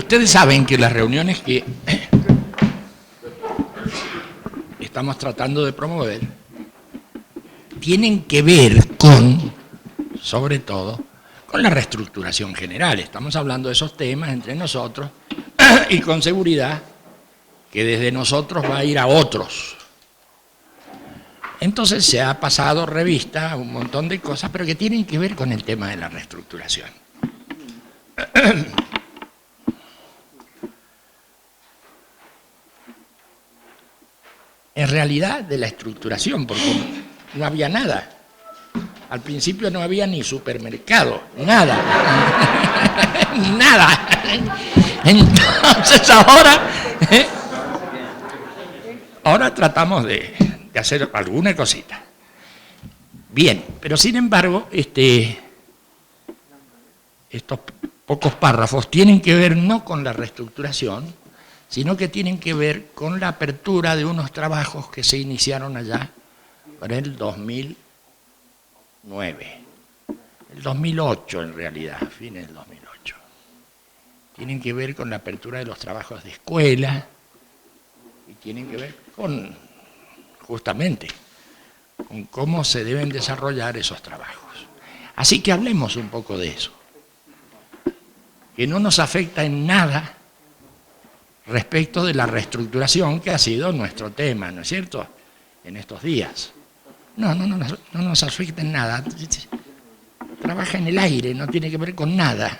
Ustedes saben que las reuniones que estamos tratando de promover tienen que ver con, sobre todo, con la reestructuración general. Estamos hablando de esos temas entre nosotros y con seguridad que desde nosotros va a ir a otros. Entonces se ha pasado revista un montón de cosas, pero que tienen que ver con el tema de la reestructuración. En realidad de la estructuración, porque no había nada. Al principio no había ni supermercado, nada. Nada. Entonces ahora tratamos de hacer alguna cosita. Bien, pero sin embargo, estos pocos párrafos tienen que ver no con la reestructuración, sino que tienen que ver con la apertura de unos trabajos que se iniciaron allá por el 2009, el 2008 en realidad, fines del 2008. Tienen que ver con la apertura de los trabajos de escuela y tienen que ver con, justamente, con cómo se deben desarrollar esos trabajos. Así que hablemos un poco de eso, que no nos afecta en nada respecto de la reestructuración que ha sido nuestro tema, ¿no es cierto?, en estos días. No nos afecta en nada. Trabaja en el aire, no tiene que ver con nada.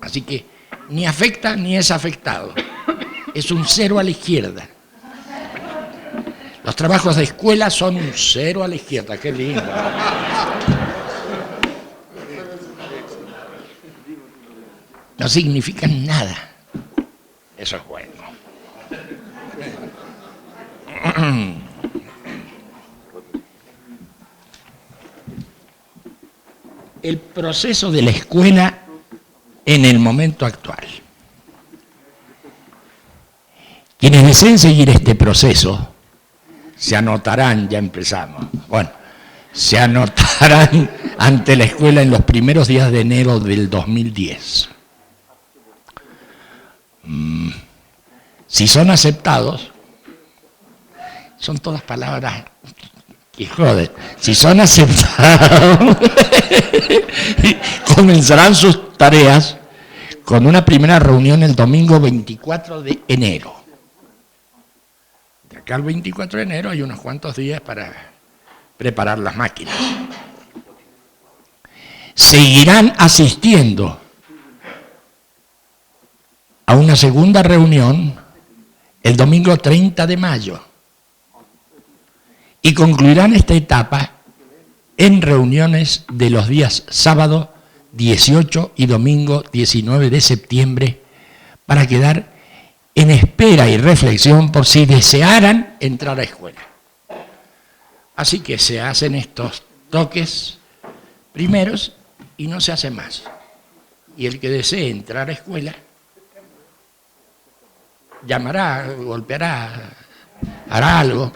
Así que ni afecta ni es afectado. Es un cero a la izquierda. Los trabajos de escuela son un cero a la izquierda. Qué lindo. No significan nada. Eso es bueno. El proceso de la escuela en el momento actual. Quienes deseen seguir este proceso se anotarán, ya empezamos, bueno, se anotarán ante la escuela en los primeros días de enero del 2010. Si son aceptados, son todas palabras que joden, si son aceptados, comenzarán sus tareas con una primera reunión el domingo 24 de enero. De acá al 24 de enero hay unos cuantos días para preparar las máquinas. Seguirán asistiendo a una segunda reunión el domingo 30 de mayo y concluirán esta etapa en reuniones de los días sábado 18 y domingo 19 de septiembre para quedar en espera y reflexión por si desearan entrar a escuela. Así que se hacen estos toques primeros y no se hace más. Y el que desee entrar a escuela llamará, golpeará, hará algo,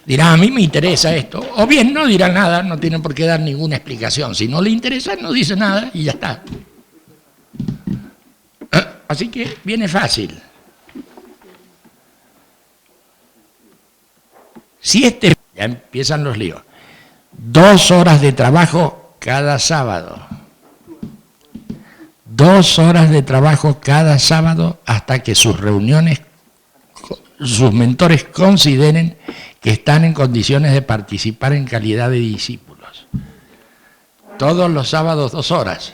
dirá, a mí me interesa esto, o bien no dirá nada, no tiene por qué dar ninguna explicación. Si no le interesa, no dice nada y ya está. Así que viene fácil. Si ya empiezan los líos. 2 horas de trabajo cada sábado. 2 horas de trabajo cada sábado hasta que sus reuniones, sus mentores consideren que están en condiciones de participar en calidad de discípulos. Todos los sábados 2 horas.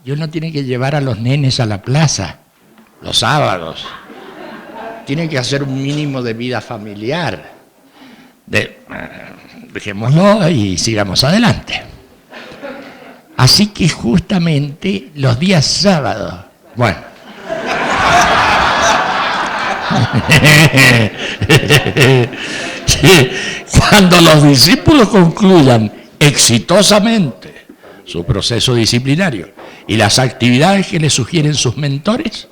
Y uno tiene que llevar a los nenes a la plaza los sábados. Tiene que hacer un mínimo de vida familiar. Dejémoslo y sigamos adelante. Así que justamente los días sábados, bueno, cuando los discípulos concluyan exitosamente su proceso disciplinario y las actividades que les sugieren sus mentores,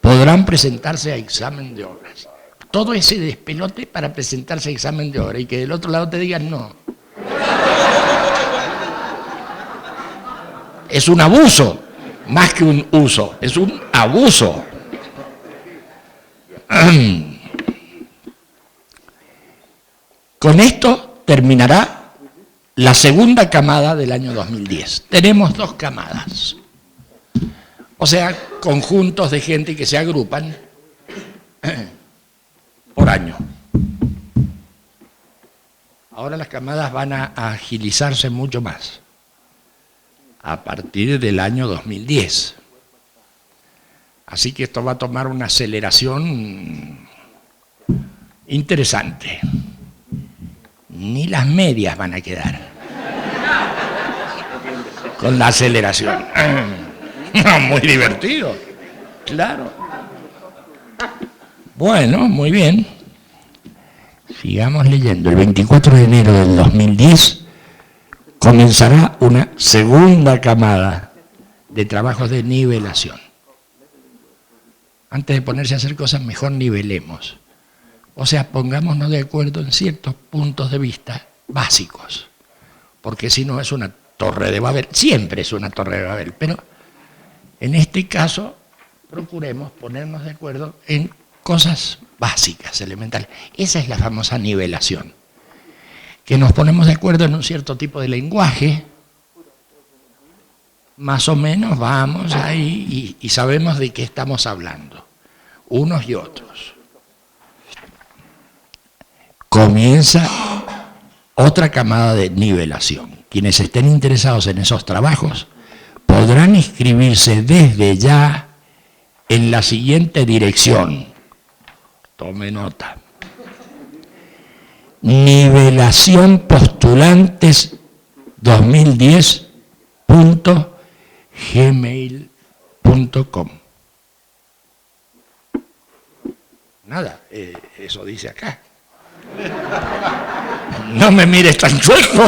podrán presentarse a examen de obras. Todo ese despelote para presentarse a examen de obras y que del otro lado te digan no. Es un abuso, más que un uso, es un abuso. Con esto terminará la segunda camada del año 2010. Tenemos 2 camadas. O sea, conjuntos de gente que se agrupan por año. Ahora las camadas van a agilizarse mucho más a partir del año 2010. Así que esto va a tomar una aceleración interesante. Ni las medias van a quedar con la aceleración. Muy divertido, claro. Bueno, muy bien. Sigamos leyendo. El 24 de enero del 2010 comenzará una segunda camada de trabajos de nivelación. Antes de ponerse a hacer cosas, mejor nivelemos. O sea, pongámonos de acuerdo en ciertos puntos de vista básicos. Porque si no es una torre de Babel. Siempre es una torre de Babel, pero en este caso procuremos ponernos de acuerdo en cosas básicas, elementales. Esa es la famosa nivelación. Que nos ponemos de acuerdo en un cierto tipo de lenguaje, más o menos vamos ahí y sabemos de qué estamos hablando, unos y otros. Comienza otra camada de nivelación. Quienes estén interesados en esos trabajos podrán inscribirse desde ya en la siguiente dirección. Tome nota. nivelacionpostulantes2010.gmail.com. Nada, eso dice acá. No me mires tan chueco.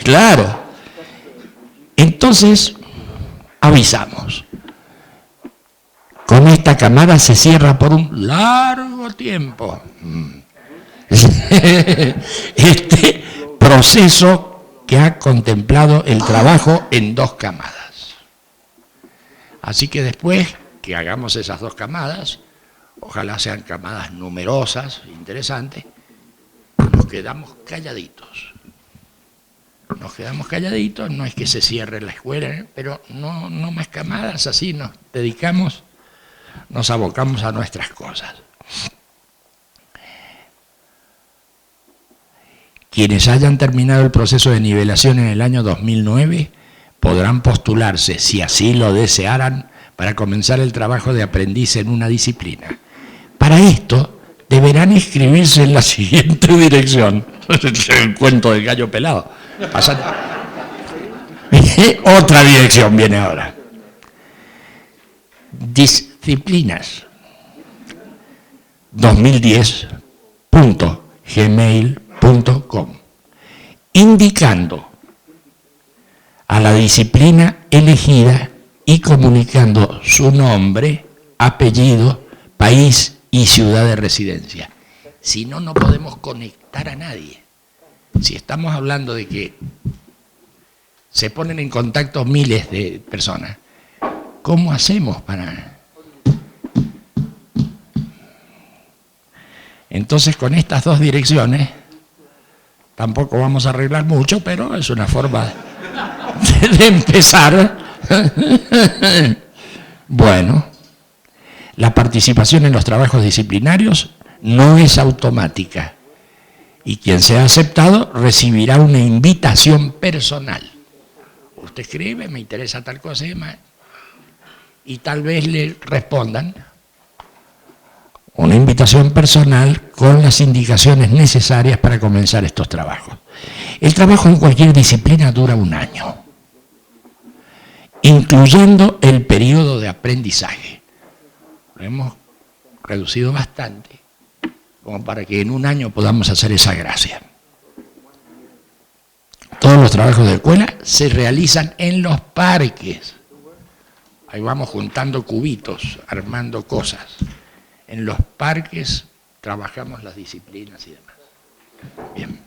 Claro. Entonces, avisamos. Con esta camada se cierra por un largo tiempo este proceso que ha contemplado el trabajo en 2 camadas. Así que después que hagamos esas 2 camadas, ojalá sean camadas numerosas, interesantes, nos quedamos calladitos. Nos quedamos calladitos, no es que se cierre la escuela, pero no más camadas, así nos dedicamos, nos abocamos a nuestras cosas. Quienes hayan terminado el proceso de nivelación en el año 2009 podrán postularse, si así lo desearan, para comenzar el trabajo de aprendiz en una disciplina. Para esto, deberán inscribirse en la siguiente dirección. El cuento del gallo pelado. Otra dirección viene ahora. Disciplinas 2010.gmail.com, indicando a la disciplina elegida y comunicando su nombre, apellido, país y ciudad de residencia. Si no, no podemos conectar a nadie. Si estamos hablando de que se ponen en contacto miles de personas, ¿cómo hacemos para...? Entonces, con estas 2 direcciones, tampoco vamos a arreglar mucho, pero es una forma de empezar. Bueno, la participación en los trabajos disciplinarios no es automática y quien sea aceptado recibirá una invitación personal. Usted escribe, me interesa tal cosa y tal vez le respondan una invitación personal con las indicaciones necesarias para comenzar estos trabajos. El trabajo en cualquier disciplina dura 1 año, incluyendo el periodo de aprendizaje. Lo hemos reducido bastante, como para que en 1 año podamos hacer esa gracia. Todos los trabajos de escuela se realizan en los parques. Ahí vamos juntando cubitos, armando cosas. En los parques trabajamos las disciplinas y demás. Bien.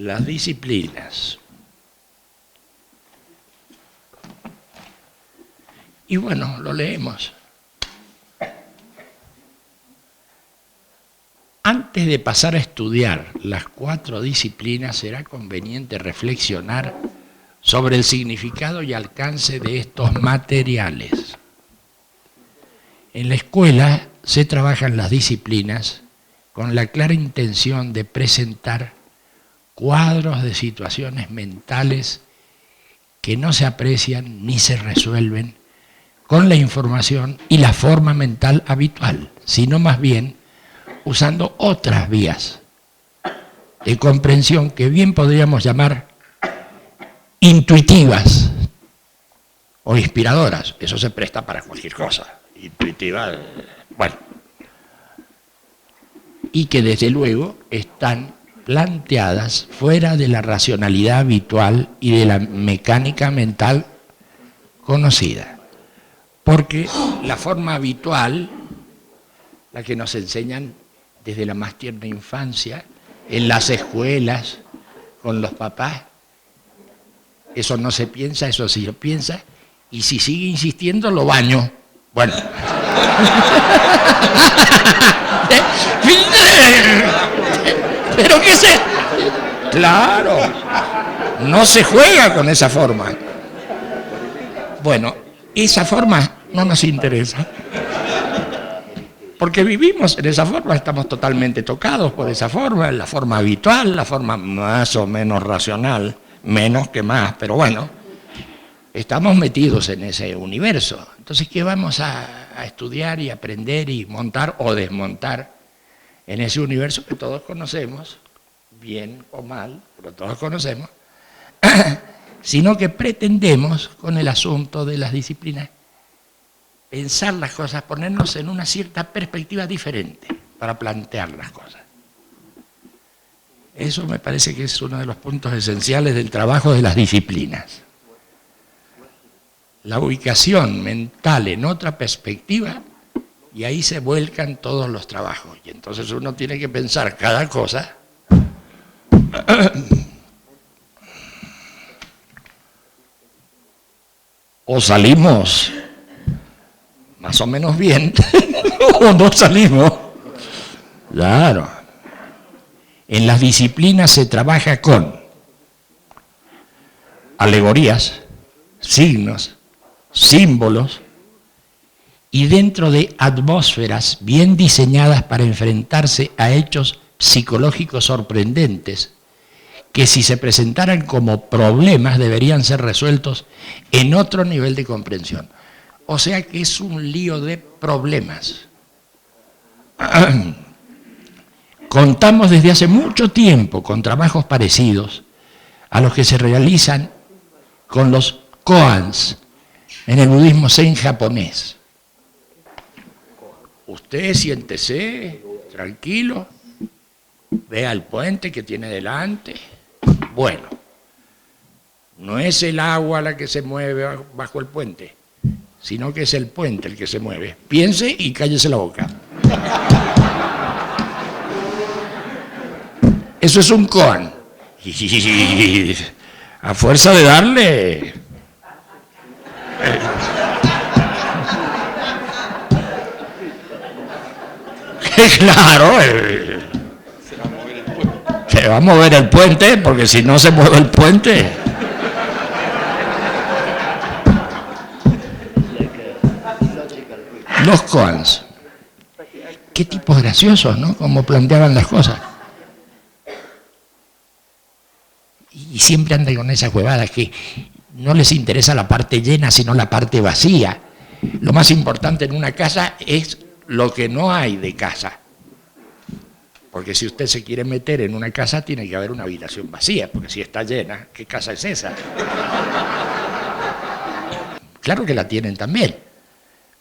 las disciplinas. Y bueno, lo leemos. Antes de pasar a estudiar las 4 disciplinas, será conveniente reflexionar sobre el significado y alcance de estos materiales. En la escuela se trabajan las disciplinas con la clara intención de presentar cuadros de situaciones mentales que no se aprecian ni se resuelven con la información y la forma mental habitual, sino más bien usando otras vías de comprensión que bien podríamos llamar intuitivas o inspiradoras. Eso se presta para cualquier cosa. Intuitiva, bueno. Y que desde luego están planteadas fuera de la racionalidad habitual y de la mecánica mental conocida. Porque la forma habitual, la que nos enseñan desde la más tierna infancia, en las escuelas, con los papás, eso no se piensa, eso sí lo piensa, y si sigue insistiendo, lo baño. Bueno. ¿Pero qué sé? Claro, no se juega con esa forma. Bueno, esa forma no nos interesa. Porque vivimos en esa forma, estamos totalmente tocados por esa forma, la forma habitual, la forma más o menos racional, menos que más, pero bueno, estamos metidos en ese universo. Entonces, ¿qué vamos a estudiar y aprender y montar o desmontar en ese universo que todos conocemos, bien o mal, pero todos conocemos, sino que pretendemos, con el asunto de las disciplinas, pensar las cosas, ponernos en una cierta perspectiva diferente para plantear las cosas. Eso me parece que es uno de los puntos esenciales del trabajo de las disciplinas. La ubicación mental en otra perspectiva, y ahí se vuelcan todos los trabajos. Y entonces uno tiene que pensar cada cosa o salimos más o menos bien o no salimos. Claro. En las disciplinas se trabaja con alegorías, signos, símbolos y dentro de atmósferas bien diseñadas para enfrentarse a hechos psicológicos sorprendentes que si se presentaran como problemas deberían ser resueltos en otro nivel de comprensión. O sea que es un lío de problemas. Contamos desde hace mucho tiempo con trabajos parecidos a los que se realizan con los koans en el budismo zen japonés. Usted siéntese tranquilo, vea el puente que tiene delante. Bueno, no es el agua la que se mueve bajo el puente, sino que es el puente el que se mueve. Piense y cállese la boca. Eso es un koan. A fuerza de darle... Claro, se va a mover el puente, porque si no se mueve el puente... Los koans. Qué tipos graciosos, ¿no? Como planteaban las cosas. Y siempre andan con esas huevadas que no les interesa la parte llena, sino la parte vacía. Lo más importante en una casa es lo que no hay de casa. Porque si usted se quiere meter en una casa, tiene que haber una habitación vacía, porque si está llena, ¿qué casa es esa? Claro que la tienen también,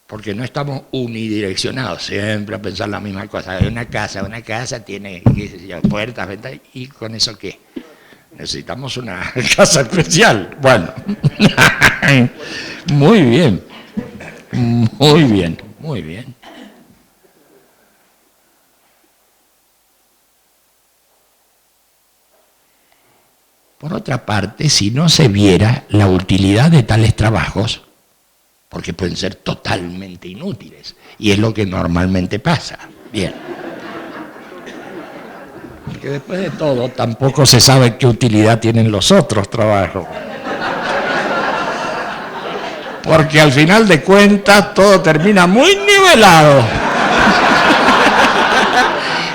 porque no estamos unidireccionados, siempre a pensar la misma cosa. Una casa tiene, qué sé yo, puertas, ventanas, ¿y con eso qué? Necesitamos una casa especial. Bueno, muy bien, muy bien, muy bien. Por otra parte, si no se viera la utilidad de tales trabajos, porque pueden ser totalmente inútiles, y es lo que normalmente pasa. Bien. Porque después de todo, tampoco se sabe qué utilidad tienen los otros trabajos. Porque al final de cuentas, todo termina muy nivelado.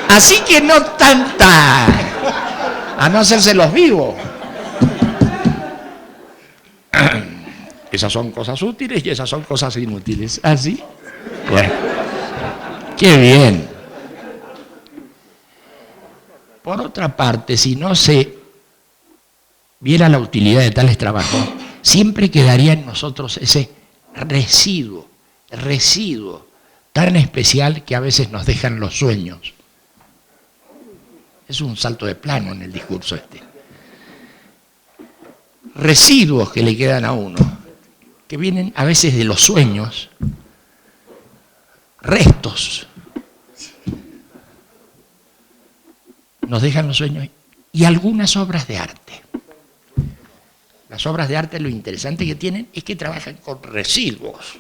Así que no tanta, a no hacerse los vivos. Esas son cosas útiles y esas son cosas inútiles. ¿Así? Bueno, qué bien. Por otra parte, si no se viera la utilidad de tales trabajos, siempre quedaría en nosotros ese residuo tan especial que a veces nos dejan los sueños. Es un salto de plano en el discurso este. Residuos que le quedan a uno, que vienen a veces de los sueños, restos. Nos dejan los sueños y algunas obras de arte. Las obras de arte, lo interesante que tienen es que trabajan con residuos.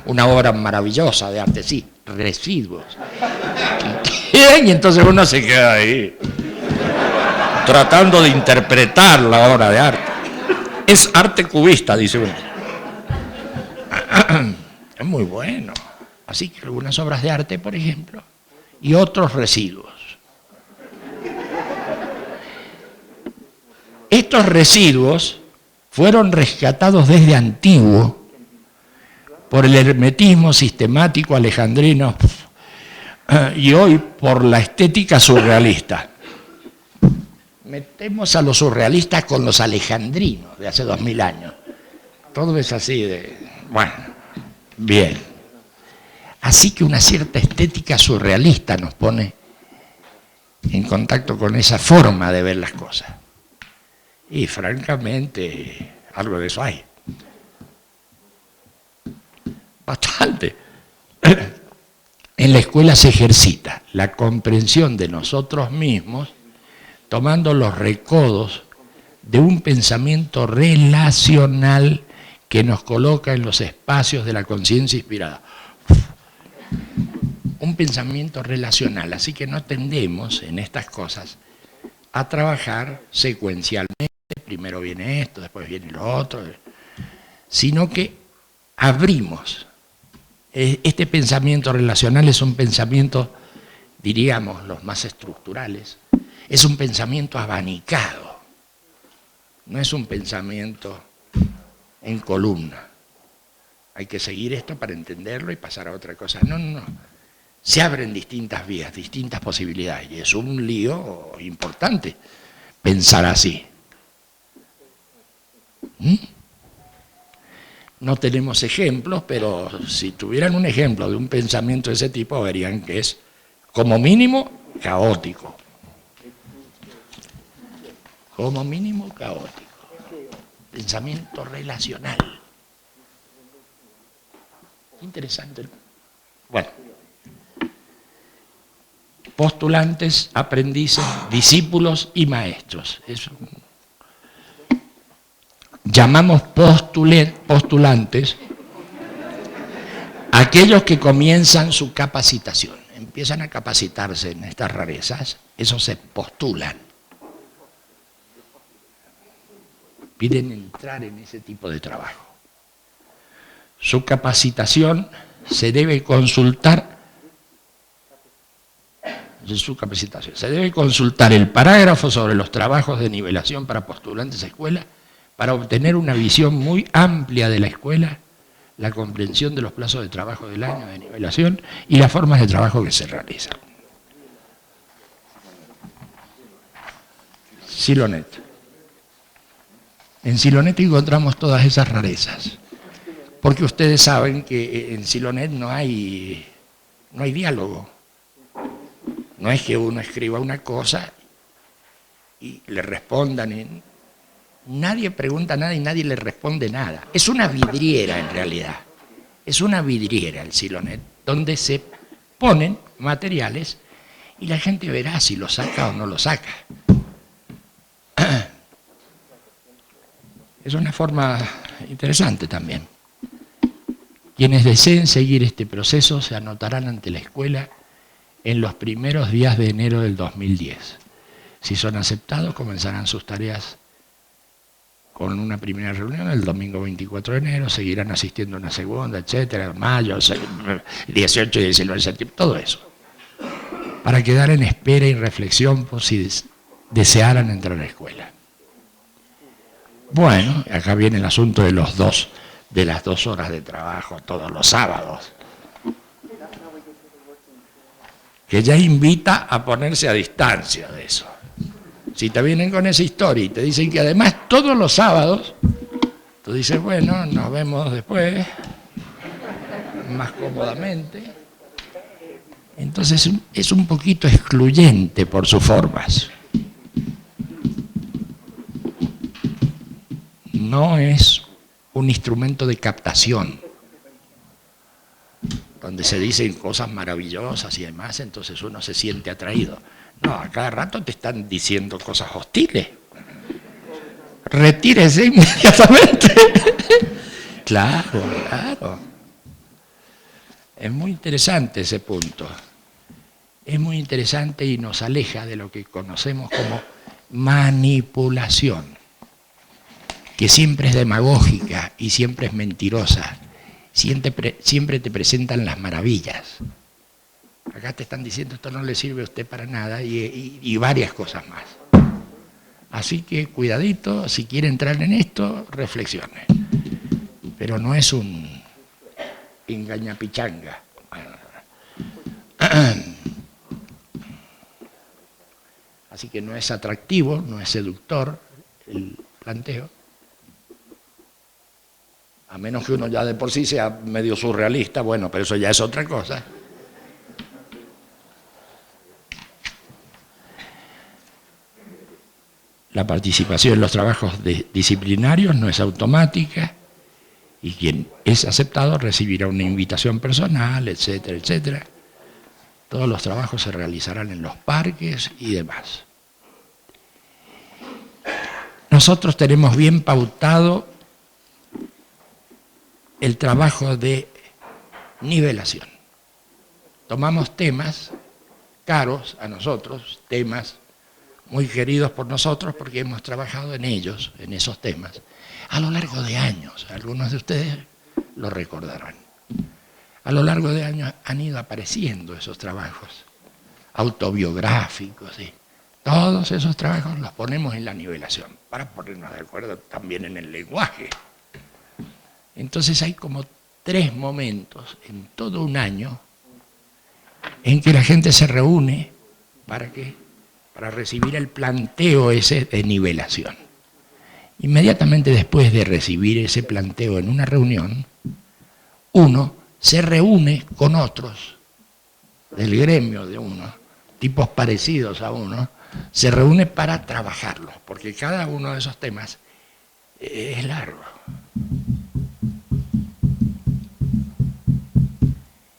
Una obra maravillosa de arte, sí, residuos. Y entonces uno se queda ahí, tratando de interpretar la obra de arte. Es arte cubista, dice uno. Es muy bueno. Así que algunas obras de arte, por ejemplo, y otros residuos. Estos residuos fueron rescatados desde antiguo por el hermetismo sistemático alejandrino y hoy por la estética surrealista. Metemos a los surrealistas con los alejandrinos de hace 2000 años. Todo es así de... Bueno, bien. Así que una cierta estética surrealista nos pone en contacto con esa forma de ver las cosas. Y francamente, algo de eso hay. Bastante. En la escuela se ejercita la comprensión de nosotros mismos tomando los recodos de un pensamiento relacional que nos coloca en los espacios de la conciencia inspirada. Un pensamiento relacional, así que no tendemos en estas cosas a trabajar secuencialmente, primero viene esto, después viene lo otro, sino que abrimos. Este pensamiento relacional es un pensamiento, diríamos, los más estructurales, es un pensamiento abanicado, no es un pensamiento en columna. Hay que seguir esto para entenderlo y pasar a otra cosa. No, no, no. Se abren distintas vías, distintas posibilidades, y es un lío importante pensar así. No tenemos ejemplos, pero si tuvieran un ejemplo de un pensamiento de ese tipo, verían que es, como mínimo, caótico. Como mínimo, caótico. Pensamiento relacional. Interesante. Bueno. Postulantes, aprendices, discípulos y maestros. Eso. Llamamos postulantes a aquellos que comienzan su capacitación, empiezan a capacitarse en estas rarezas, esos se postulan. Piden entrar en ese tipo de trabajo. Su capacitación se debe consultar. Se debe consultar el parágrafo sobre los trabajos de nivelación para postulantes a escuela para obtener una visión muy amplia de la escuela, la comprensión de los plazos de trabajo del año de nivelación y las formas de trabajo que se realizan. Silonet. En Silonet encontramos todas esas rarezas, porque ustedes saben que en Silonet no hay diálogo. No es que uno escriba una cosa y le respondan. Nadie pregunta nada y nadie le responde nada. Es una vidriera en realidad. Es una vidriera el Silonet, donde se ponen materiales Y la gente verá si lo saca o no lo saca. Es una forma interesante también. Quienes deseen seguir este proceso se anotarán ante la escuela en los primeros días de enero del 2010. Si son aceptados, comenzarán sus tareas con una primera reunión el domingo 24 de enero, seguirán asistiendo a una segunda, etcétera, mayo, 18 y 19 de septiembre, todo eso. Para quedar en espera y reflexión por si desearan entrar a la escuela. Bueno, acá viene el asunto de las 2 horas de trabajo todos los sábados, que ya invita a ponerse a distancia de eso. Si te vienen con esa historia y te dicen que además todos los sábados, tú dices, bueno, nos vemos después, más cómodamente. Entonces es un poquito excluyente por sus formas. No es un instrumento de captación, donde se dicen cosas maravillosas y demás, entonces uno se siente atraído. No, a cada rato te están diciendo cosas hostiles. Retírese inmediatamente. Claro, claro. Es muy interesante ese punto. Es muy interesante y nos aleja de lo que conocemos como manipulación, que siempre es demagógica y siempre es mentirosa. Siempre te presentan las maravillas. Acá te están diciendo esto no le sirve a usted para nada y varias cosas más. Así que cuidadito, si quiere entrar en esto, reflexione. Pero no es un engañapichanga. Así que no es atractivo, no es seductor el planteo. A menos que uno ya de por sí sea medio surrealista, bueno, pero eso ya es otra cosa. La participación en los trabajos disciplinarios no es automática y quien es aceptado recibirá una invitación personal, etcétera, etcétera. Todos los trabajos se realizarán en los parques y demás. Nosotros tenemos bien pautado el trabajo de nivelación. Tomamos temas caros a nosotros, temas muy queridos por nosotros porque hemos trabajado en ellos, en esos temas, a lo largo de años. Algunos de ustedes lo recordarán. A lo largo de años han ido apareciendo esos trabajos autobiográficos, ¿sí? Todos esos trabajos los ponemos en la nivelación, para ponernos de acuerdo también en el lenguaje. Entonces hay como 3 momentos en todo un año en que la gente se reúne para recibir el planteo ese de nivelación. Inmediatamente después de recibir ese planteo en una reunión, uno se reúne con otros del gremio de uno, tipos parecidos a uno, se reúne para trabajarlos, porque cada uno de esos temas es largo.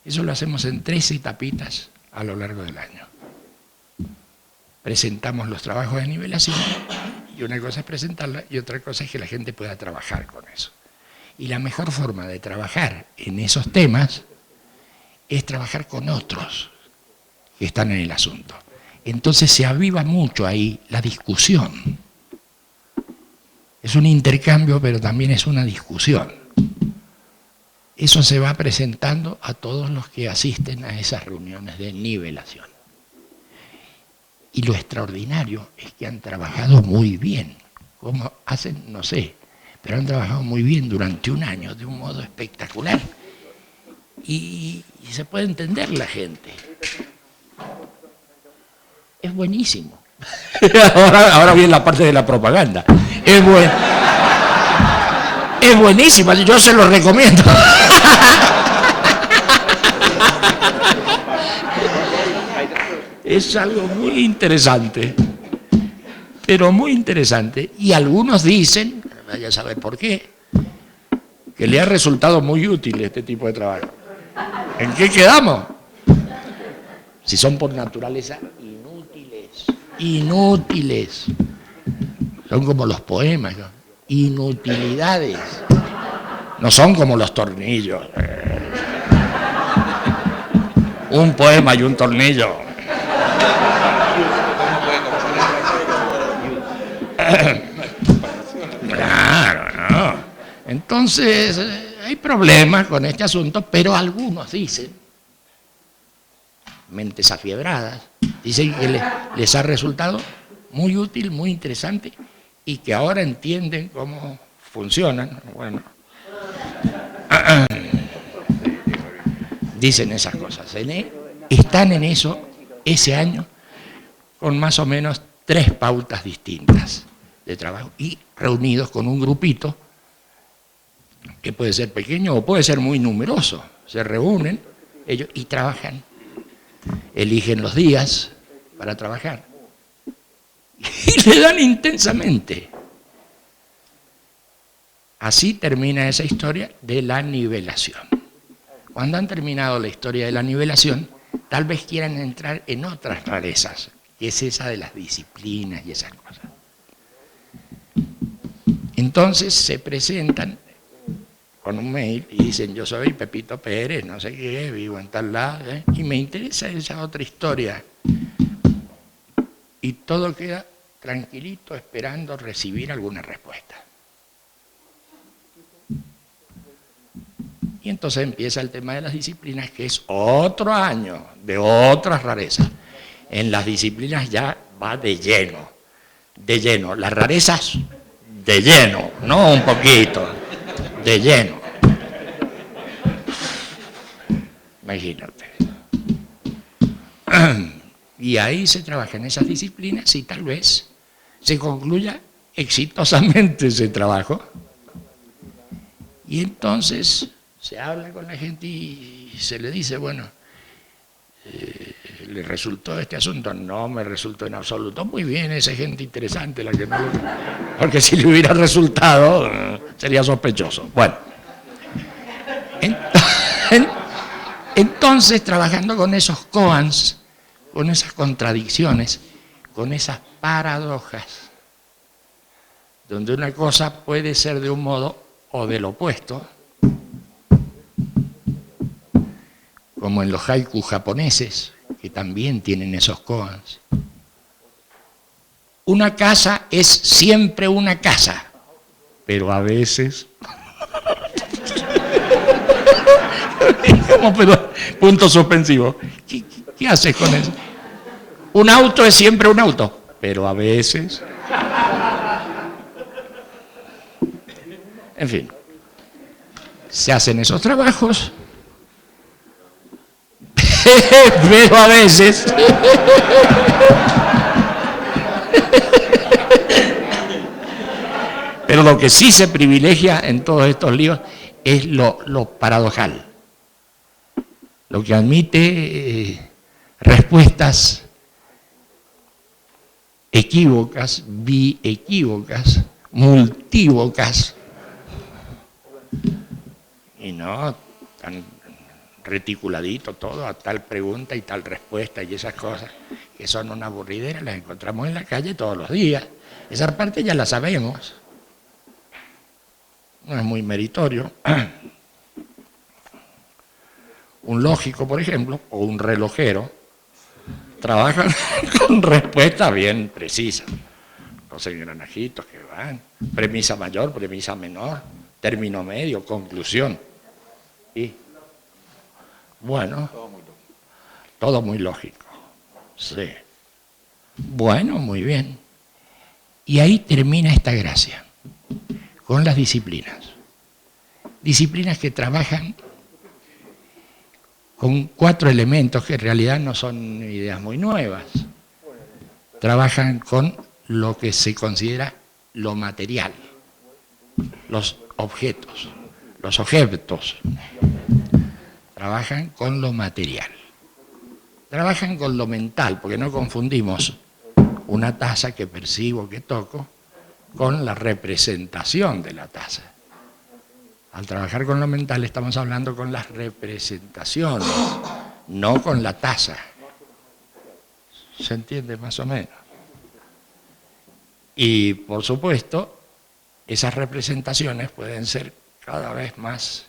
Eso lo hacemos en 3 etapitas a lo largo del año. Presentamos los trabajos de nivelación, y una cosa es presentarla y otra cosa es que la gente pueda trabajar con eso. Y la mejor forma de trabajar en esos temas es trabajar con otros que están en el asunto. Entonces se aviva mucho ahí la discusión. Es un intercambio, pero también es una discusión. Eso se va presentando a todos los que asisten a esas reuniones de nivelación. Y lo extraordinario es que han trabajado muy bien. ¿Cómo hacen? No sé. Pero han trabajado muy bien durante un año, de un modo espectacular. Y se puede entender la gente. Es buenísimo. Ahora viene la parte de la propaganda. Es buenísima, yo se lo recomiendo. Es algo muy interesante, pero muy interesante. Y algunos dicen, vaya a saber por qué, que le ha resultado muy útil este tipo de trabajo. ¿En qué quedamos? Si son por naturaleza inútiles, inútiles. Son como los poemas, ¿no? Inutilidades. No son como los tornillos. Un poema y un tornillo. Claro, no. Entonces, hay problemas con este asunto, pero algunos dicen, mentes afiebradas, dicen que les ha resultado muy útil, muy interesante, y que ahora entienden cómo funcionan. Bueno, dicen esas cosas. Están en eso, ese año, con más o menos 3 pautas distintas de trabajo y reunidos con un grupito que puede ser pequeño o puede ser muy numeroso. Se reúnen ellos y trabajan, eligen los días para trabajar y le dan intensamente. Así termina esa historia de la nivelación. Cuando han terminado la historia de la nivelación, tal vez quieran entrar en otras rarezas, que es esa de las disciplinas y esas cosas. Entonces se presentan con un mail y dicen, yo soy Pepito Pérez, no sé qué, vivo en tal lado, y me interesa esa otra historia. Y todo queda tranquilito esperando recibir alguna respuesta. Y entonces empieza el tema de las disciplinas, que es otro año de otras rarezas. En las disciplinas ya va de lleno, las rarezas de lleno, no un poquito, de lleno. Imagínate. Y ahí se trabaja en esas disciplinas y tal vez se concluya exitosamente ese trabajo. Y entonces se habla con la gente y se le dice, bueno, ¿le resultó este asunto? No me resultó en absoluto. Muy bien, esa gente interesante, la que no, porque si le hubiera resultado sería sospechoso. Bueno, entonces trabajando con esos koans, con esas contradicciones, con esas paradojas, donde una cosa puede ser de un modo o del opuesto, como en los haikus japoneses, que también tienen esos koans. Una casa es siempre una casa, pero a veces... ¿Cómo, pero? Punto suspensivo. ¿Qué haces con eso? Un auto es siempre un auto, pero a veces... En fin, se hacen esos trabajos, pero a veces... Pero lo que sí se privilegia en todos estos líos es lo paradojal, lo que admite respuestas equívocas, biequívocas, multívocas, y no tan reticuladito todo a tal pregunta y tal respuesta y esas cosas que son una aburridera, las encontramos en la calle todos los días. Esa parte ya la sabemos, no es muy meritorio. Un lógico, por ejemplo, o un relojero, trabajan con respuestas bien precisas. Los engranajitos que van, premisa mayor, premisa menor, término medio, conclusión. Y, bueno, todo muy lógico. Sí. Bueno, muy bien. Y ahí termina esta gracia, con las disciplinas. Disciplinas que trabajan con 4 elementos que en realidad no son ideas muy nuevas. Trabajan con lo que se considera lo material, los objetos. Trabajan con lo material. Trabajan con lo mental, porque no confundimos una taza que percibo, que toco, con la representación de la taza. Al trabajar con lo mental estamos hablando con las representaciones, no con la taza. ¿Se entiende más o menos? Y, por supuesto, esas representaciones pueden ser cada vez más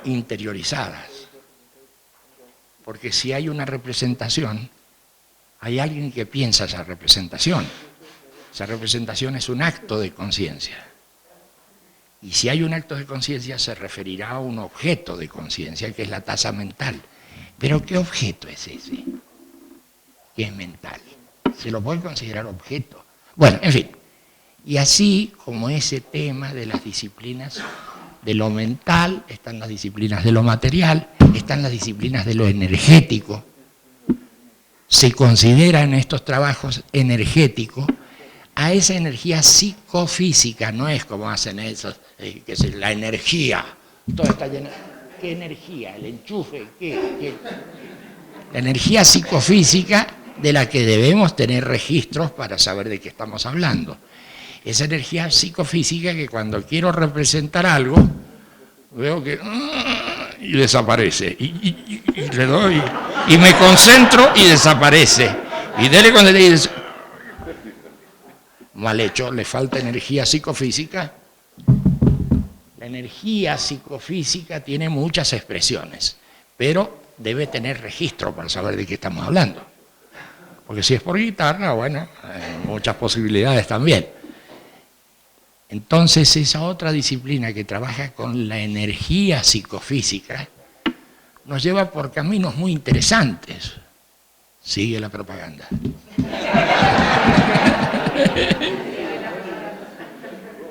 interiorizadas. Porque si hay una representación, hay alguien que piensa esa representación. Esa representación es un acto de conciencia. Y si hay un acto de conciencia, se referirá a un objeto de conciencia, que es la tasa mental. ¿Pero qué objeto es ese? Que es mental. ¿Se lo puede considerar objeto? Bueno, en fin. Y así como ese tema de las disciplinas de lo mental, están las disciplinas de lo material, están las disciplinas de lo energético. Se considera en estos trabajos energéticos a esa energía psicofísica, no es como hacen esos, que es la energía, todo está lleno. ¿Qué energía? ¿El enchufe? ¿Qué? La energía psicofísica de la que debemos tener registros para saber de qué estamos hablando. Esa energía psicofísica que cuando quiero representar algo, veo que y desaparece, y le doy, y me concentro y desaparece. Y dele cuando le dice, mal hecho, le falta energía psicofísica. La energía psicofísica tiene muchas expresiones, pero debe tener registro para saber de qué estamos hablando. Porque si es por guitarra, bueno, hay muchas posibilidades también. Entonces, esa otra disciplina que trabaja con la energía psicofísica nos lleva por caminos muy interesantes. Sigue la propaganda.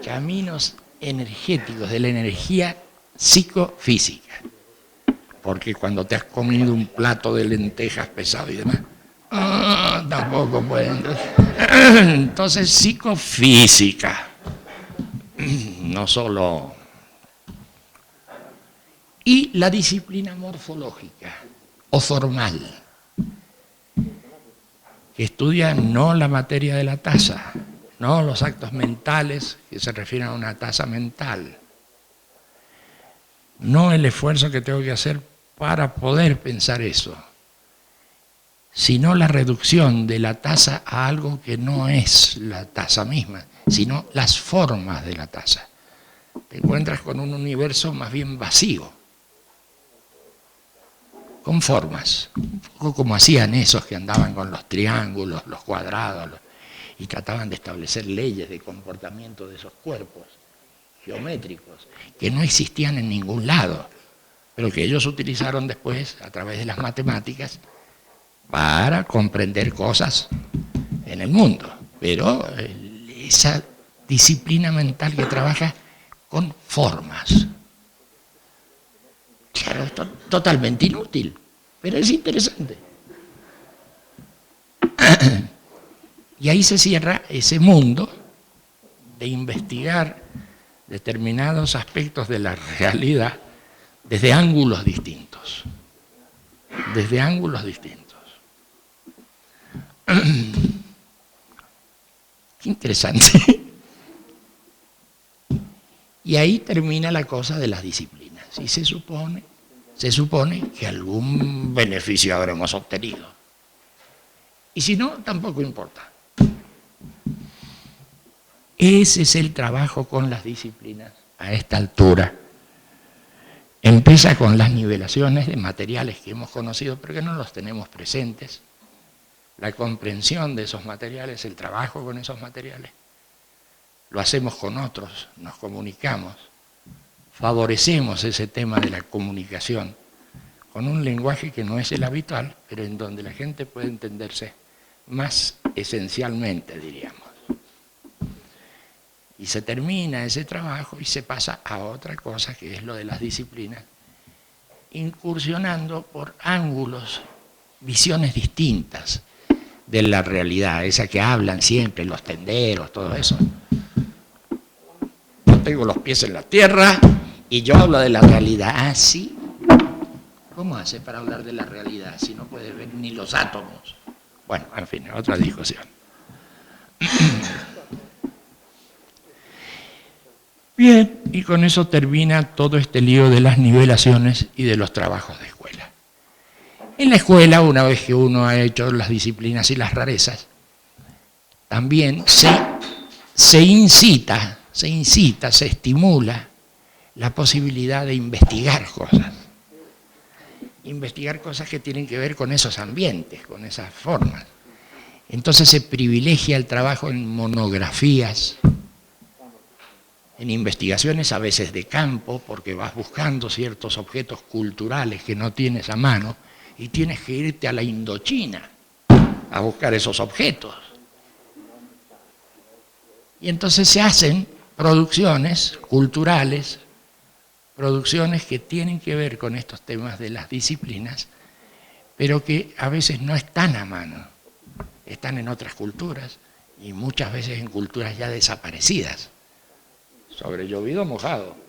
Caminos energéticos de la energía psicofísica. Porque cuando te has comido un plato de lentejas pesado y demás, tampoco pueden. Entonces, psicofísica. No solo. Y la disciplina morfológica o formal, que estudia no la materia de la tasa, no los actos mentales que se refieren a una tasa mental, no el esfuerzo que tengo que hacer para poder pensar eso, sino la reducción de la tasa a algo que no es la tasa misma, sino las formas de la tasa. Te encuentras con un universo más bien vacío, con formas, un poco como hacían esos que andaban con los triángulos, los cuadrados, y trataban de establecer leyes de comportamiento de esos cuerpos geométricos, que no existían en ningún lado, pero que ellos utilizaron después, a través de las matemáticas, para comprender cosas en el mundo. Pero esa disciplina mental que trabaja con formas, claro, es totalmente inútil, pero es interesante. Y ahí se cierra ese mundo de investigar determinados aspectos de la realidad desde ángulos distintos. Desde ángulos distintos. Qué interesante. Y ahí termina la cosa de las disciplinas. Y se supone que algún beneficio habremos obtenido. Y si no, tampoco importa. Ese es el trabajo con las disciplinas a esta altura. Empieza con las nivelaciones de materiales que hemos conocido, pero que no los tenemos presentes. La comprensión de esos materiales, el trabajo con esos materiales. Lo hacemos con otros, nos comunicamos, favorecemos ese tema de la comunicación con un lenguaje que no es el habitual, pero en donde la gente puede entenderse más esencialmente, diríamos. Y se termina ese trabajo y se pasa a otra cosa, que es lo de las disciplinas, incursionando por ángulos, visiones distintas de la realidad, esa que hablan siempre, los tenderos, todo eso. Yo tengo los pies en la tierra y yo hablo de la realidad. ¿Ah, sí? ¿Cómo hace para hablar de la realidad si no puede ver ni los átomos? Bueno, en fin, otra discusión. Bien, y con eso termina todo este lío de las nivelaciones y de los trabajos de escuela. En la escuela, una vez que uno ha hecho las disciplinas y las rarezas, también se incita, se estimula la posibilidad de investigar cosas. Investigar cosas que tienen que ver con esos ambientes, con esas formas. Entonces se privilegia el trabajo en monografías, en investigaciones a veces de campo, porque vas buscando ciertos objetos culturales que no tienes a mano y tienes que irte a la Indochina a buscar esos objetos. Y entonces se hacen producciones culturales, producciones que tienen que ver con estos temas de las disciplinas, pero que a veces no están a mano, están en otras culturas y muchas veces en culturas ya desaparecidas. Sobre llovido mojado.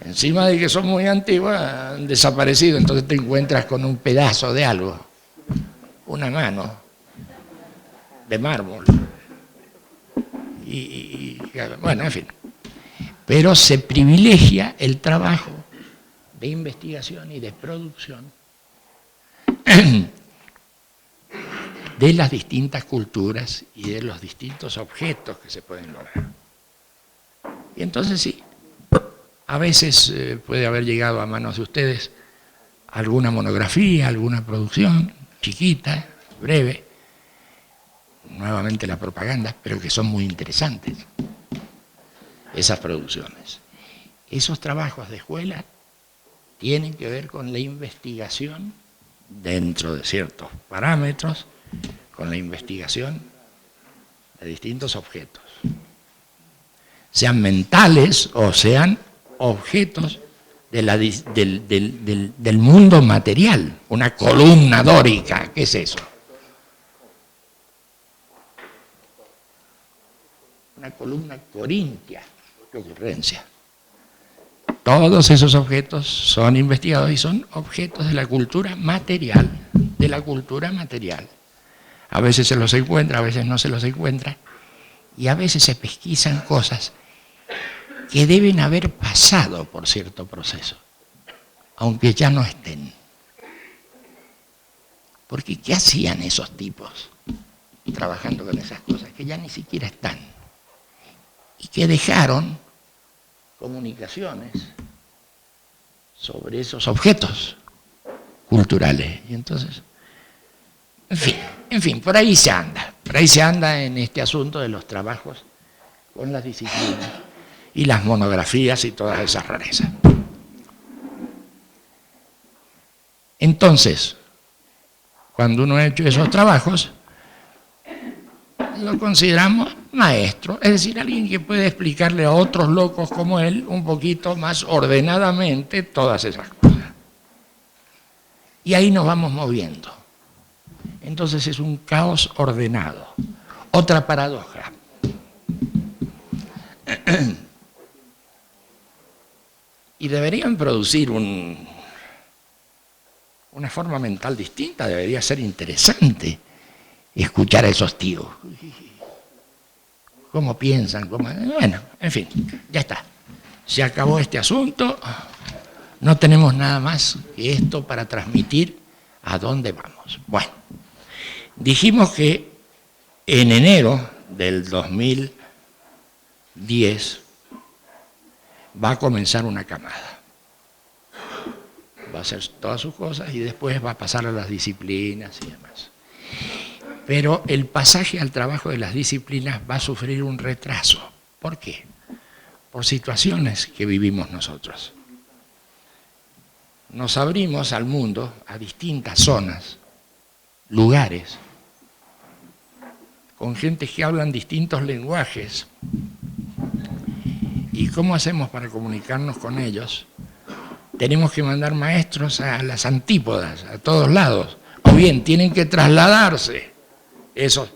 Encima de que son muy antiguas, han desaparecido, entonces te encuentras con un pedazo de algo, una mano de mármol. Bueno, en fin. Pero se privilegia el trabajo de investigación y de producción de las distintas culturas y de los distintos objetos que se pueden lograr. Y entonces sí, a veces puede haber llegado a manos de ustedes alguna monografía, alguna producción chiquita, breve, nuevamente la propaganda, pero que son muy interesantes, esas producciones. Esos trabajos de escuela tienen que ver con la investigación dentro de ciertos parámetros, con la investigación de distintos objetos, sean mentales o sean objetos de del mundo material. Una columna dórica, ¿qué es eso? Una columna corintia, qué ocurrencia. Todos esos objetos son investigados y son objetos de la cultura material, A veces se los encuentra, a veces no se los encuentra, y a veces se pesquisan cosas que deben haber pasado por cierto proceso, aunque ya no estén. Porque ¿qué hacían esos tipos trabajando con esas cosas que ya ni siquiera están? Y que dejaron comunicaciones sobre esos objetos culturales. Y entonces, en fin, por ahí se anda en este asunto de los trabajos con las disciplinas y las monografías y todas esas rarezas. Entonces, cuando uno ha hecho esos trabajos, lo consideramos maestro, es decir, alguien que puede explicarle a otros locos como él un poquito más ordenadamente todas esas cosas. Y ahí nos vamos moviendo. Entonces es un caos ordenado. Otra paradoja. Y deberían producir una forma mental distinta, debería ser interesante escuchar a esos tíos. ¿Cómo piensan? Bueno, en fin, ya está. Se acabó este asunto, no tenemos nada más que esto para transmitir a dónde vamos. Bueno, dijimos que en enero del 2010 va a comenzar una camada. Va a hacer todas sus cosas y después va a pasar a las disciplinas y demás. Pero el pasaje al trabajo de las disciplinas va a sufrir un retraso. ¿Por qué? Por situaciones que vivimos nosotros. Nos abrimos al mundo, a distintas zonas, lugares, con gente que hablan distintos lenguajes. ¿Y cómo hacemos para comunicarnos con ellos? Tenemos que mandar maestros a las antípodas, a todos lados. O bien, tienen que trasladarse. Esto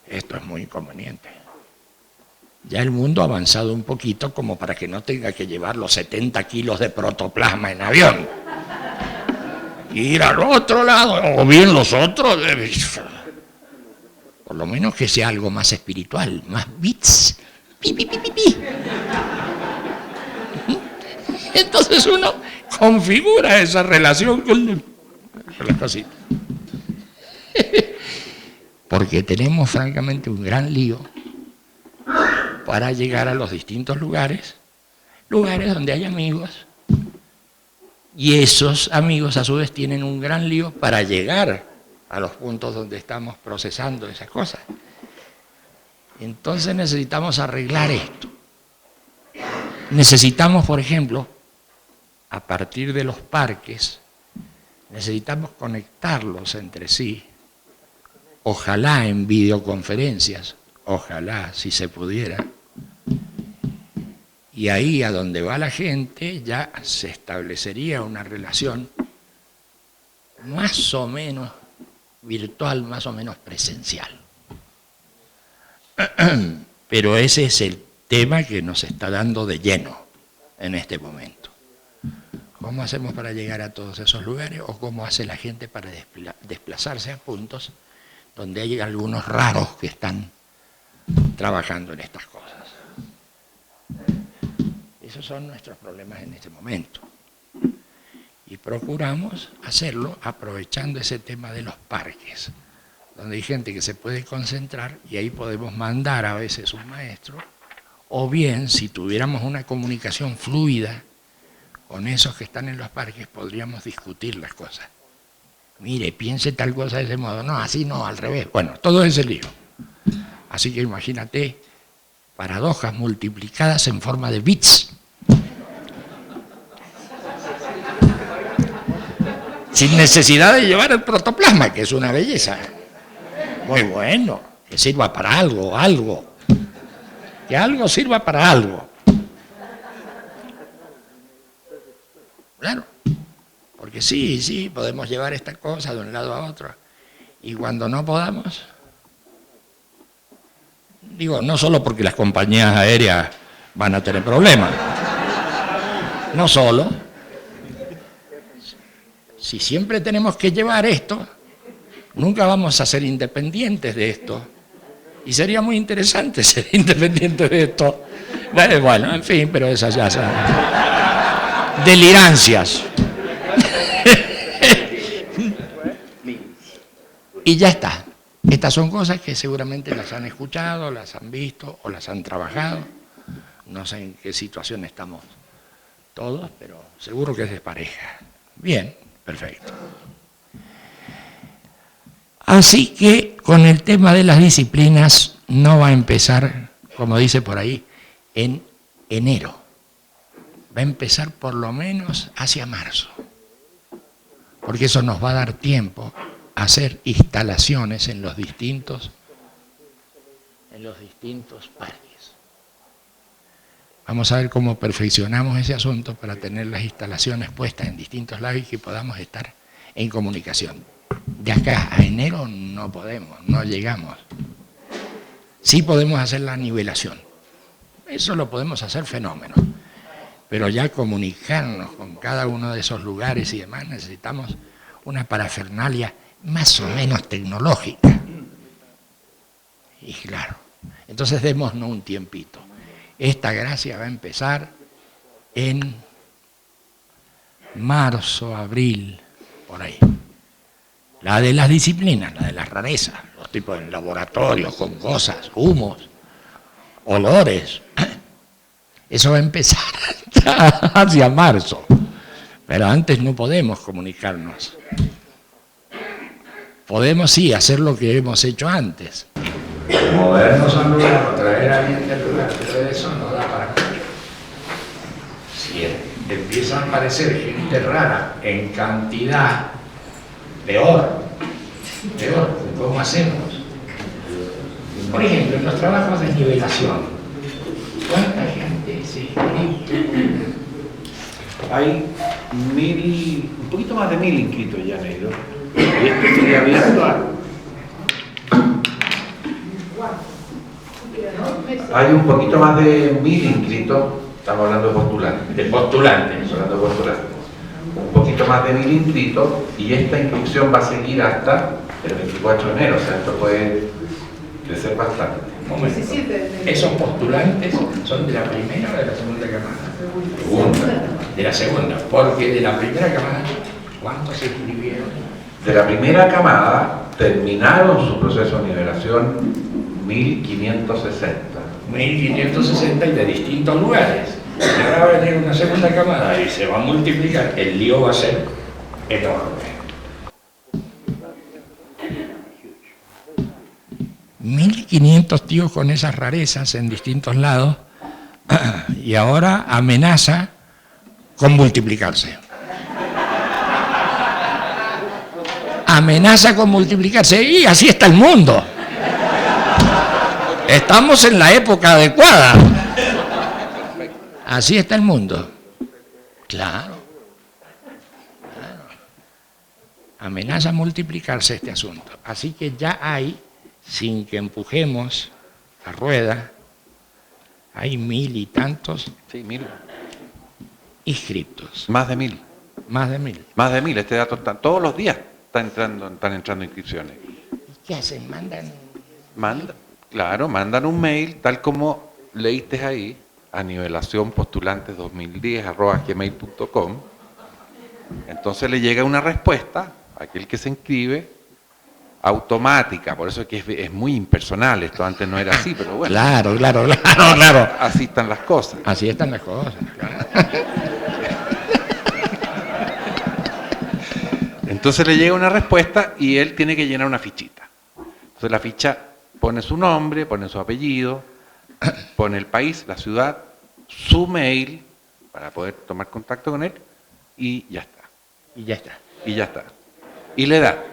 es muy inconveniente. Ya el mundo ha avanzado un poquito como para que no tenga que llevar los 70 kilos de protoplasma en avión. Ir al otro lado, o bien los otros. Por lo menos que sea algo más espiritual, más bits. Pi, pi, pi, pi, pi. Entonces uno configura esa relación con con las cositas. Porque tenemos francamente un gran lío para llegar a los distintos lugares donde hay amigos, y esos amigos a su vez tienen un gran lío para llegar a los puntos donde estamos procesando esas cosas. Entonces necesitamos arreglar esto. Necesitamos, por ejemplo, a partir de los parques, necesitamos conectarlos entre sí, ojalá en videoconferencias, ojalá si se pudiera, y ahí a donde va la gente ya se establecería una relación más o menos virtual, más o menos presencial. Pero ese es el tema que nos está dando de lleno en este momento. ¿Cómo hacemos para llegar a todos esos lugares o cómo hace la gente para desplazarse a puntos donde hay algunos raros que están trabajando en estas cosas? Esos son nuestros problemas en este momento. Y procuramos hacerlo aprovechando ese tema de los parques, donde hay gente que se puede concentrar y ahí podemos mandar a veces un maestro, o bien, si tuviéramos una comunicación fluida con esos que están en los parques, podríamos discutir las cosas. Mire, piense tal cosa de ese modo. No, así no, al revés. Bueno, todo ese lío. Así que imagínate, paradojas multiplicadas en forma de bits. Sin necesidad de llevar el protoplasma, que es una belleza. Muy bueno, que sirva para algo. Que algo sirva para algo. Claro, porque sí, podemos llevar esta cosa de un lado a otro. Y cuando no podamos, digo, no solo porque las compañías aéreas van a tener problemas, no solo, si siempre tenemos que llevar esto, nunca vamos a ser independientes de esto. Y sería muy interesante ser independientes de esto. Bueno, en fin, pero esas ya son delirancias. Y ya está. Estas son cosas que seguramente las han escuchado, las han visto o las han trabajado. No sé en qué situación estamos todos, pero seguro que es de pareja. Bien, perfecto. Así que con el tema de las disciplinas no va a empezar, como dice por ahí, en enero. Va a empezar por lo menos hacia marzo, porque eso nos va a dar tiempo a hacer instalaciones en los distintos parques. Vamos a ver cómo perfeccionamos ese asunto para tener las instalaciones puestas en distintos lados y que podamos estar en comunicación. De acá a enero no podemos, no llegamos. Sí podemos hacer la nivelación, eso lo podemos hacer fenómeno, pero ya comunicarnos con cada uno de esos lugares y demás necesitamos una parafernalia más o menos tecnológica. Y claro, entonces démonos un tiempito. Esta gracia va a empezar en marzo, abril, por ahí. La de las disciplinas, la de las rarezas, los tipos de laboratorios con cosas, humos, olores. Eso va a empezar hacia marzo, pero antes no podemos comunicarnos. Podemos sí hacer lo que hemos hecho antes. Movernos a un lugar o traer a alguien del lugar, pero eso no da para mucho. Si empiezan a aparecer gente rara en cantidad, peor, ¿cómo hacemos? Por ejemplo, en los trabajos de nivelación, ¿cuánta gente se inscribe? Hay un poquito más de 1000 inscritos ya, Negro. Y esto sería abierto a... Hay un poquito más de 1000 inscritos, estamos hablando de postulantes. Estamos hablando de postulantes. Un poquito más de 1000 inscritos y esta inscripción va a seguir hasta el 24 de enero, o sea, esto puede crecer bastante. ¿Esos postulantes son de la primera o de la segunda camada? Segunda. De la segunda, porque de la primera camada, ¿cuántos se inscribieron? De la primera camada terminaron su proceso de nivelación 1560. 1560 y de distintos lugares. Y ahora va a venir una segunda camada y se va a multiplicar. El lío va a ser enorme. 1500 tíos con esas rarezas en distintos lados y ahora amenaza con multiplicarse. Amenaza con multiplicarse y así está el mundo. Estamos en la época adecuada. Así está el mundo. Claro. Amenaza multiplicarse este asunto. Así que ya hay, sin que empujemos la rueda, hay 1000 y tantos. Sí, 1000. Inscriptos. Más de 1000. Más de 1000. Más de 1000. Este dato está, todos los días están entrando inscripciones. ¿Y qué hacen? Mandan un mail, tal como leíste ahí, a nivelacionpostulantes2010@gmail.com. Entonces le llega una respuesta a aquel que se inscribe, automática, por eso es que es muy impersonal, esto antes no era así, pero bueno. Claro. Así están las cosas. Así están las cosas, claro. Entonces le llega una respuesta y él tiene que llenar una fichita. Entonces la ficha pone su nombre, pone su apellido, pone el país, la ciudad, su mail, para poder tomar contacto con él, y ya está. Y ya está. Y ya está. Y le da.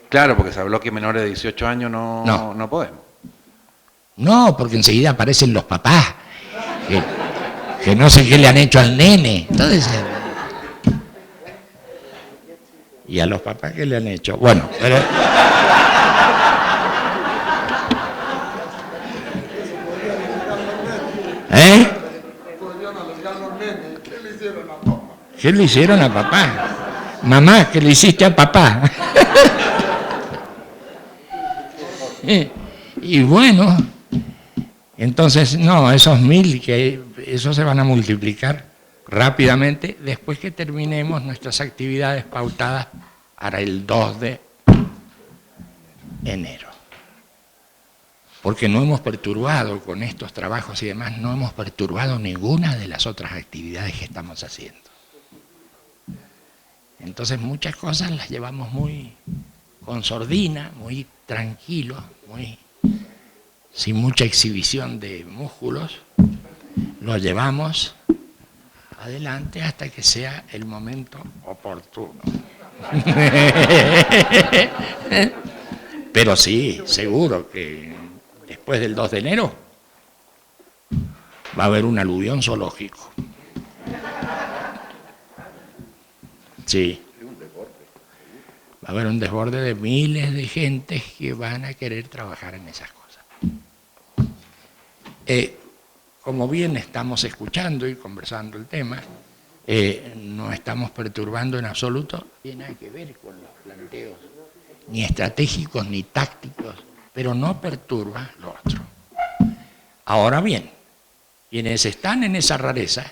Claro, porque se habló que menores de 18 años no podemos. No, porque enseguida aparecen los papás, que no sé qué le han hecho al nene. Entonces, y a los papás que le han hecho. Bueno, pero... ¿Eh? ¿Qué le hicieron a papá? Mamá, ¿qué le hiciste a papá? Y bueno, entonces, no, esos 1000, que esos se van a multiplicar rápidamente después que terminemos nuestras actividades pautadas para el 2 de enero. Porque no hemos perturbado con estos trabajos y demás, no hemos perturbado ninguna de las otras actividades que estamos haciendo. Entonces muchas cosas las llevamos muy con sordina, muy tranquilos, muy sin mucha exhibición de músculos, lo llevamos adelante hasta que sea el momento oportuno. Pero sí, seguro que después del 2 de enero va a haber un aluvión zoológico. Sí. Va a haber un desborde de miles de gentes que van a querer trabajar en esas cosas. Como bien estamos escuchando y conversando el tema, no estamos perturbando en absoluto, no tiene nada que ver con los planteos, ni estratégicos ni tácticos, pero no perturba lo otro. Ahora bien, quienes están en esa rareza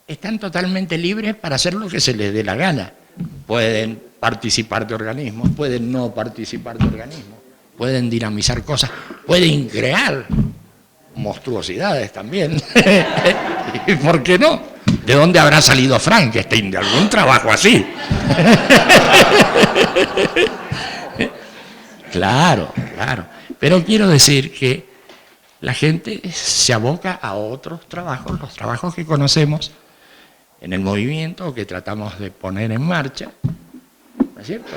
están totalmente libres para hacer lo que se les dé la gana. Pueden participar de organismos, pueden no participar de organismos, pueden dinamizar cosas, pueden crear monstruosidades también. ¿Y por qué no? ¿De dónde habrá salido Frankenstein? De algún trabajo así. Claro. Pero quiero decir que la gente se aboca a otros trabajos, los trabajos que conocemos en el movimiento que tratamos de poner en marcha, ¿no es cierto?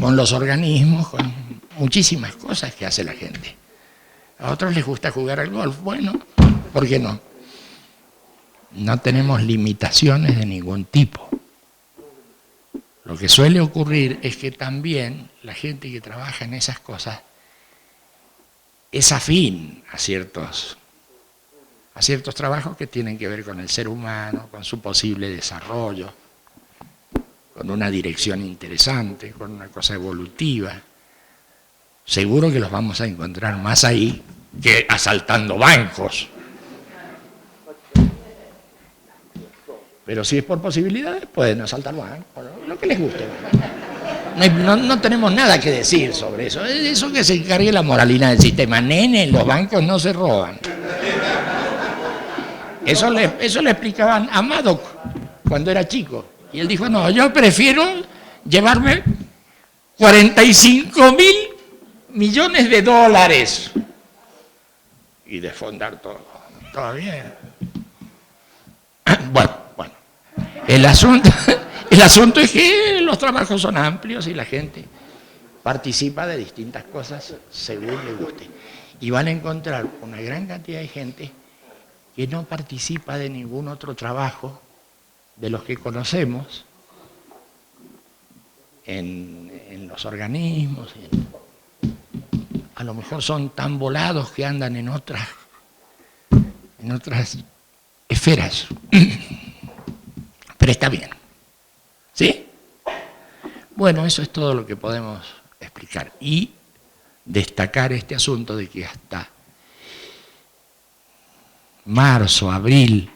Con los organismos, con muchísimas cosas que hace la gente. A otros les gusta jugar al golf. Bueno, ¿por qué no? No tenemos limitaciones de ningún tipo. Lo que suele ocurrir es que también la gente que trabaja en esas cosas es afín a ciertos trabajos que tienen que ver con el ser humano, con su posible desarrollo, con una dirección interesante, con una cosa evolutiva. Seguro que los vamos a encontrar más ahí que asaltando bancos. Pero si es por posibilidades, pueden asaltar bancos, lo que les guste. No tenemos nada que decir sobre eso. Eso que se encargue la moralina del sistema. Nene, los bancos no se roban. Eso le explicaban a Madoff cuando era chico. Y él dijo, no, yo prefiero llevarme 45.000 millones de dólares y desfondar todo. Todo bien. Bueno. El asunto es que los trabajos son amplios y la gente participa de distintas cosas según le guste. Y van a encontrar una gran cantidad de gente que no participa de ningún otro trabajo de los que conocemos en los organismos. A lo mejor son tan volados que andan en otras esferas. Pero está bien. ¿Sí? Bueno, eso es todo lo que podemos explicar. Y destacar este asunto de que hasta marzo, abril,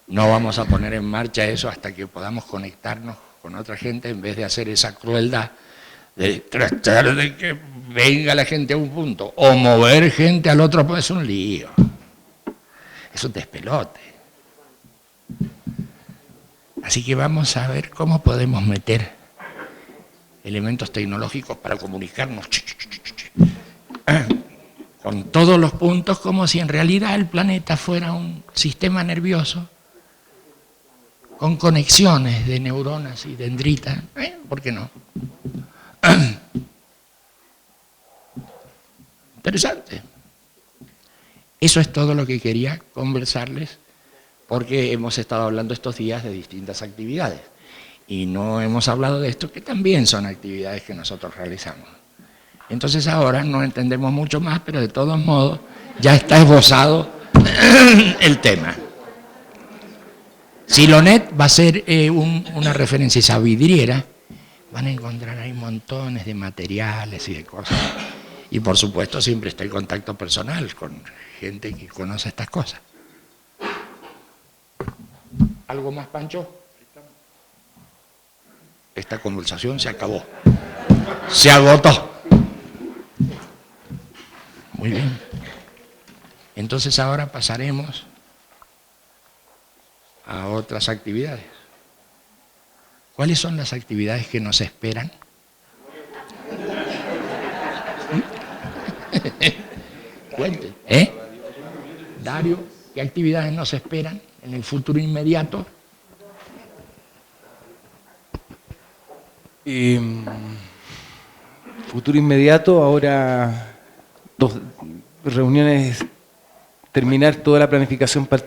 no vamos a poner en marcha eso hasta que podamos conectarnos con otra gente en vez de hacer esa crueldad de tratar de que venga la gente a un punto o mover gente al otro, pues es un lío. Es un despelote. Así que vamos a ver cómo podemos meter elementos tecnológicos para comunicarnos con todos los puntos, como si en realidad el planeta fuera un sistema nervioso con conexiones de neuronas y dendritas. ¿Por qué no? Interesante. Eso es todo lo que quería conversarles, porque hemos estado hablando estos días de distintas actividades y no hemos hablado de esto, que también son actividades que nosotros realizamos. Entonces ahora no entendemos mucho más, pero de todos modos ya está esbozado el tema. Silonet va a ser una referencia, esa vidriera, van a encontrar ahí montones de materiales y de cosas. Y por supuesto siempre está el contacto personal con gente que conoce estas cosas. ¿Algo más, Pancho? Esta conversación se acabó. Se agotó. Muy bien. Entonces ahora pasaremos a otras actividades. ¿Cuáles son las actividades que nos esperan? Cuenten, Dario, ¿qué actividades nos esperan en el futuro inmediato? Futuro inmediato, ahora 2 reuniones, terminar toda la planificación para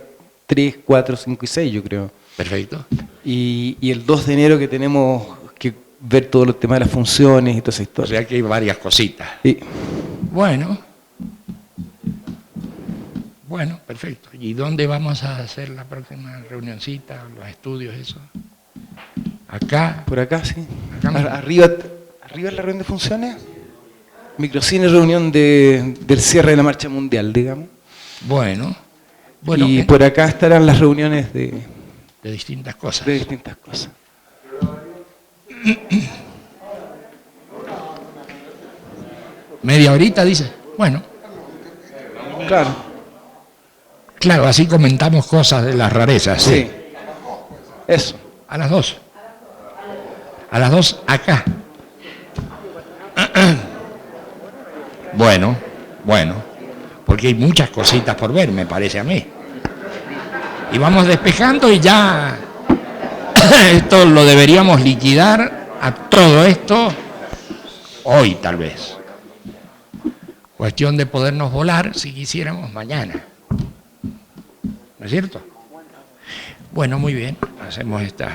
3, 4, 5 y 6, yo creo. Perfecto. Y el 2 de enero que tenemos que ver todos los temas de las funciones y toda esa O historia. sea que hay varias cositas. Sí. Bueno, perfecto. ¿Y dónde vamos a hacer la próxima reunioncita, los estudios, eso? ¿Acá? Por acá, sí. Acá mismo. Arriba es la reunión de funciones. Microcine, reunión del cierre de la marcha mundial, digamos. Bueno, y por acá estarán las reuniones de distintas cosas. de distintas cosas. ¿Media horita, dice? Bueno. Claro, así comentamos cosas de las rarezas. Sí. Eso. A las 2. A las 2 acá. Bueno, porque hay muchas cositas por ver, me parece a mí. Y vamos despejando y ya esto lo deberíamos liquidar a todo esto hoy tal vez. Cuestión de podernos volar, si quisiéramos, mañana. ¿No es cierto? Bueno, muy bien, hacemos esta